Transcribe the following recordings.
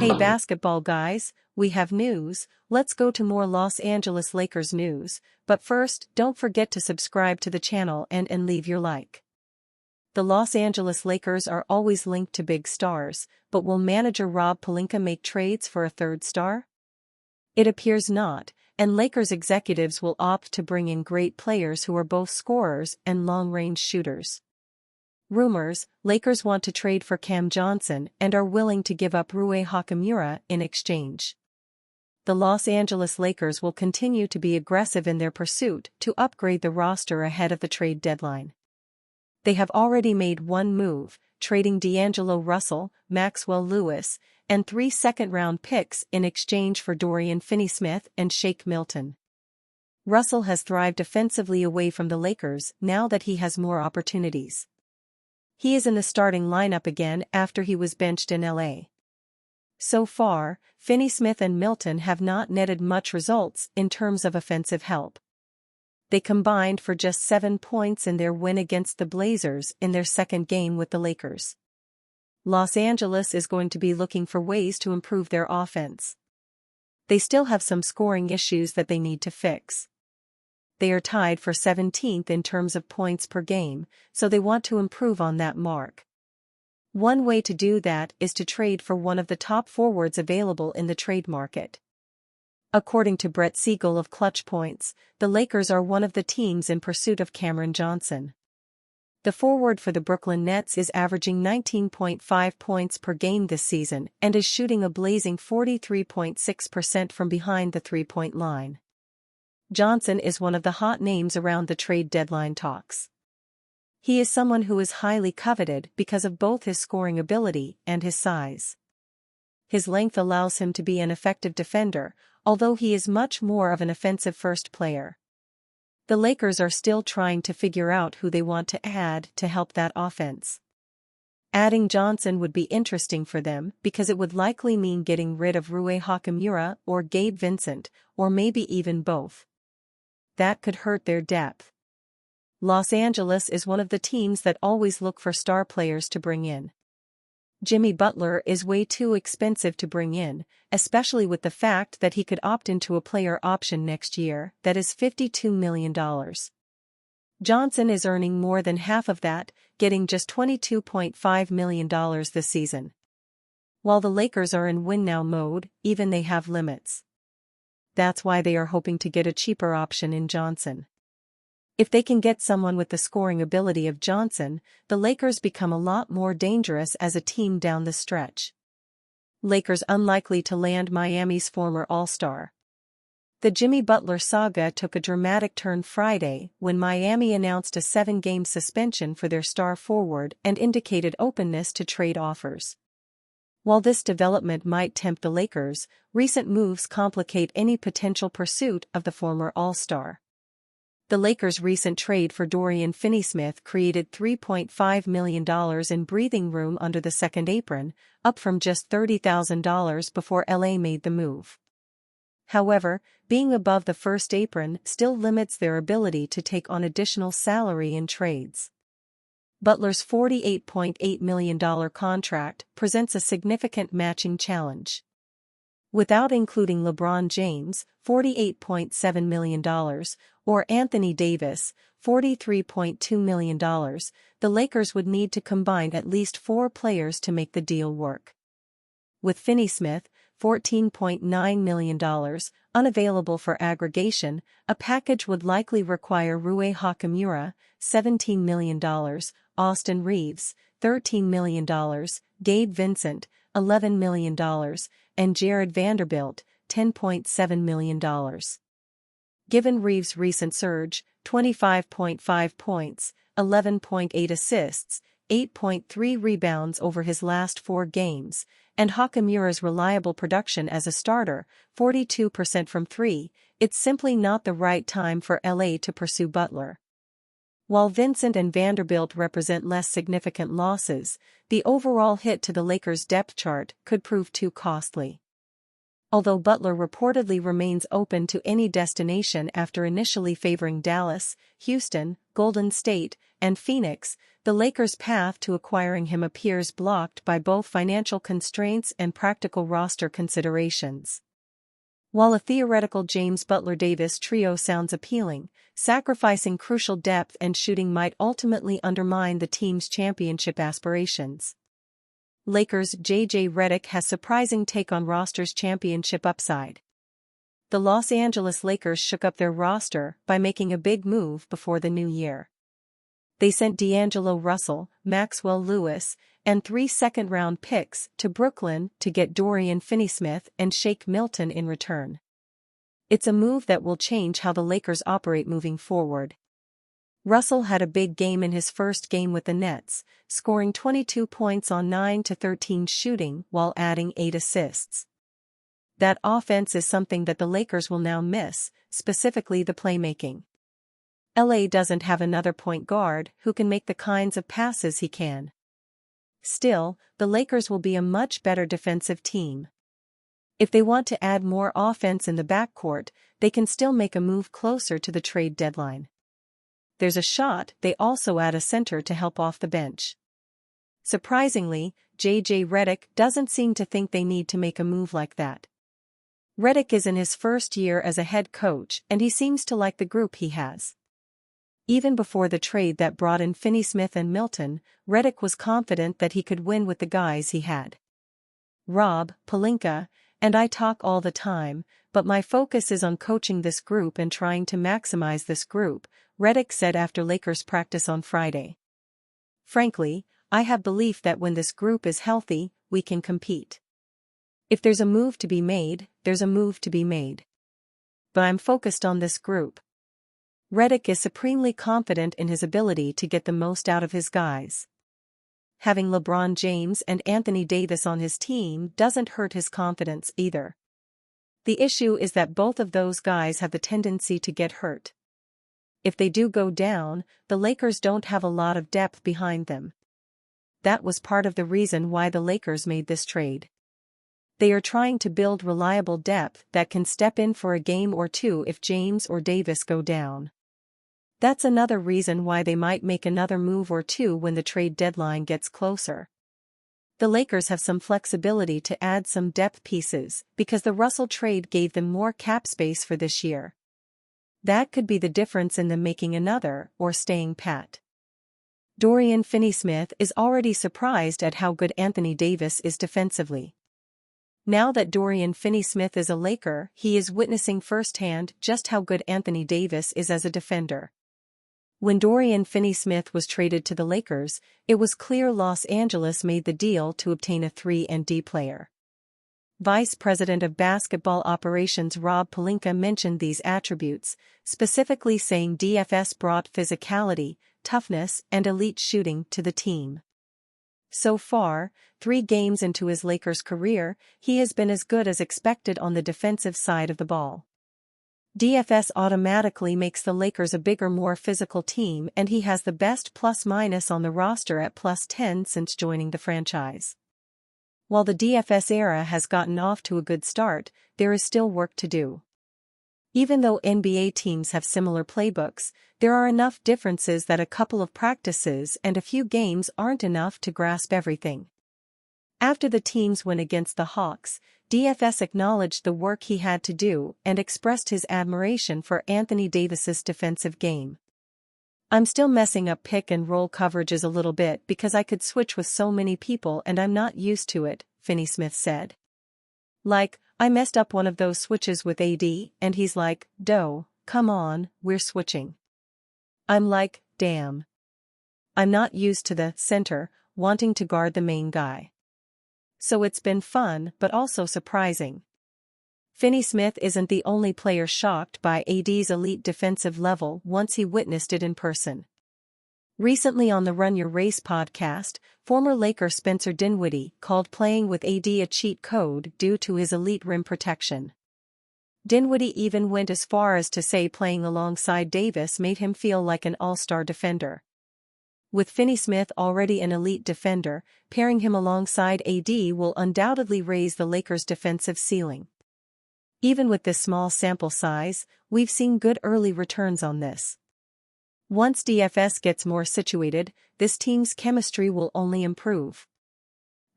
Hey basketball guys, we have news. Let's go to more Los Angeles Lakers news, but first, don't forget to subscribe to the channel and leave your like. The Los Angeles Lakers are always linked to big stars, but will manager Rob Pelinka make trades for a third star? It appears not, and Lakers executives will opt to bring in great players who are both scorers and long-range shooters. Rumors: Lakers want to trade for Cam Johnson and are willing to give up Rui Hachimura in exchange. The Los Angeles Lakers will continue to be aggressive in their pursuit to upgrade the roster ahead of the trade deadline. They have already made one move, trading D'Angelo Russell, Maxwell Lewis, and 3 second-round picks in exchange for Dorian Finney-Smith and Shake Milton. Russell has thrived offensively away from the Lakers now that he has more opportunities. He is in the starting lineup again after he was benched in LA. So far, Finney-Smith and Milton have not netted much results in terms of offensive help. They combined for just 7 points in their win against the Blazers in their second game with the Lakers. Los Angeles is going to be looking for ways to improve their offense. They still have some scoring issues that they need to fix. They are tied for 17th in terms of points per game, so they want to improve on that mark. One way to do that is to trade for one of the top forwards available in the trade market. According to Brett Siegel of Clutch Points, the Lakers are one of the teams in pursuit of Cameron Johnson. The forward for the Brooklyn Nets is averaging 19.5 points per game this season and is shooting a blazing 43.6% from behind the three-point line. Johnson is one of the hot names around the trade deadline talks. He is someone who is highly coveted because of both his scoring ability and his size. His length allows him to be an effective defender, although he is much more of an offensive first player. The Lakers are still trying to figure out who they want to add to help that offense. Adding Johnson would be interesting for them because it would likely mean getting rid of Rui Hachimura or Gabe Vincent, or maybe even both. That could hurt their depth. Los Angeles is one of the teams that always look for star players to bring in. Jimmy Butler is way too expensive to bring in, especially with the fact that he could opt into a player option next year that is $52 million. Johnson is earning more than half of that, getting just $22.5 million this season. While the Lakers are in win-now mode, even they have limits. That's why they are hoping to get a cheaper option in Johnson. If they can get someone with the scoring ability of Johnson, the Lakers become a lot more dangerous as a team down the stretch. Lakers unlikely to land Miami's former All-Star. The Jimmy Butler saga took a dramatic turn Friday when Miami announced a 7-game suspension for their star forward and indicated openness to trade offers. While this development might tempt the Lakers, recent moves complicate any potential pursuit of the former All-Star. The Lakers' recent trade for Dorian Finney-Smith created $3.5 million in breathing room under the second apron, up from just $30,000 before LA made the move. However, being above the first apron still limits their ability to take on additional salary in trades. Butler's $48.8 million contract presents a significant matching challenge. Without including LeBron James, $48.7 million, or Anthony Davis, $43.2 million, the Lakers would need to combine at least 4 players to make the deal work. With Finney-Smith, $14.9 million, unavailable for aggregation, a package would likely require Rui Hachimura, $17 million, Austin Reaves, $13 million, Gabe Vincent, $11 million, and Jared Vanderbilt, $10.7 million. Given Reaves' recent surge, 25.5 points, 11.8 assists, 8.3 rebounds over his last 4 games, and Hachimura's reliable production as a starter, 42% from 3, it's simply not the right time for LA to pursue Butler. While Vincent and Vanderbilt represent less significant losses, the overall hit to the Lakers' depth chart could prove too costly. Although Butler reportedly remains open to any destination after initially favoring Dallas, Houston, Golden State, and Phoenix, the Lakers' path to acquiring him appears blocked by both financial constraints and practical roster considerations. While a theoretical James Butler-Davis trio sounds appealing, sacrificing crucial depth and shooting might ultimately undermine the team's championship aspirations. Lakers' J.J. Redick has surprising take on roster's championship upside. The Los Angeles Lakers shook up their roster by making a big move before the new year. They sent D'Angelo Russell, Maxwell Lewis, and 3 second-round picks to Brooklyn to get Dorian Finney-Smith and Shake Milton in return. It's a move that will change how the Lakers operate moving forward. Russell had a big game in his first game with the Nets, scoring 22 points on 9-13 shooting while adding 8 assists. That offense is something that the Lakers will now miss, specifically the playmaking. LA doesn't have another point guard who can make the kinds of passes he can. Still, the Lakers will be a much better defensive team. If they want to add more offense in the backcourt, they can still make a move closer to the trade deadline. There's a shot they also add a center to help off the bench. Surprisingly, J.J. Redick doesn't seem to think they need to make a move like that. Redick is in his first year as a head coach and he seems to like the group he has. Even before the trade that brought in Finney-Smith and Milton, Redick was confident that he could win with the guys he had. Rob Pelinka and I talk all the time, but my focus is on coaching this group and trying to maximize this group, Redick said after Lakers practice on Friday. Frankly, I have belief that when this group is healthy, we can compete. If there's a move to be made, there's a move to be made. But I'm focused on this group. Redick is supremely confident in his ability to get the most out of his guys. Having LeBron James and Anthony Davis on his team doesn't hurt his confidence either. The issue is that both of those guys have the tendency to get hurt. If they do go down, the Lakers don't have a lot of depth behind them. That was part of the reason why the Lakers made this trade. They are trying to build reliable depth that can step in for a game or two if James or Davis go down. That's another reason why they might make another move or two when the trade deadline gets closer. The Lakers have some flexibility to add some depth pieces because the Russell trade gave them more cap space for this year. That could be the difference in them making another or staying pat. Dorian Finney-Smith is already surprised at how good Anthony Davis is defensively. Now that Dorian Finney-Smith is a Laker, he is witnessing firsthand just how good Anthony Davis is as a defender. When Dorian Finney-Smith was traded to the Lakers, it was clear Los Angeles made the deal to obtain a 3-and-D player. Vice President of Basketball Operations Rob Pelinka mentioned these attributes, specifically saying DFS brought physicality, toughness, and elite shooting to the team. So far, 3 games into his Lakers career, he has been as good as expected on the defensive side of the ball. DFS automatically makes the Lakers a bigger, more physical team, and he has the best plus-minus on the roster at +10 since joining the franchise. While the DFS era has gotten off to a good start, there is still work to do. Even though NBA teams have similar playbooks, there are enough differences that a couple of practices and a few games aren't enough to grasp everything. After the team's win against the Hawks, DFS acknowledged the work he had to do and expressed his admiration for Anthony Davis's defensive game. "I'm still messing up pick and roll coverages a little bit because I could switch with so many people and I'm not used to it," Finney-Smith said. "Like, I messed up one of those switches with AD and he's like, 'Doe, come on, we're switching.' I'm like, damn. I'm not used to the center wanting to guard the main guy. So it's been fun but also surprising." Finney-Smith isn't the only player shocked by AD's elite defensive level once he witnessed it in person. Recently on the Run Your Race podcast, former Laker Spencer Dinwiddie called playing with AD a cheat code due to his elite rim protection. Dinwiddie even went as far as to say playing alongside Davis made him feel like an all-star defender. With Finney-Smith already an elite defender, pairing him alongside AD will undoubtedly raise the Lakers' defensive ceiling. Even with this small sample size, we've seen good early returns on this. Once DFS gets more situated, this team's chemistry will only improve.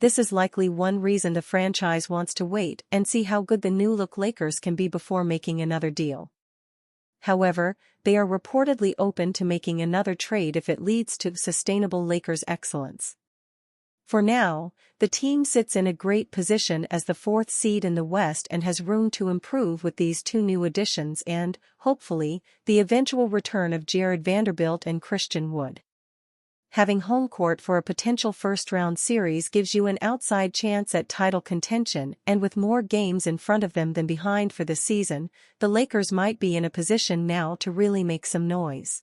This is likely one reason the franchise wants to wait and see how good the new-look Lakers can be before making another deal. However, they are reportedly open to making another trade if it leads to sustainable Lakers excellence. For now, the team sits in a great position as the fourth seed in the West and has room to improve with these two new additions and, hopefully, the eventual return of Jared Vanderbilt and Christian Wood. Having home court for a potential first-round series gives you an outside chance at title contention, and with more games in front of them than behind for the season, the Lakers might be in a position now to really make some noise.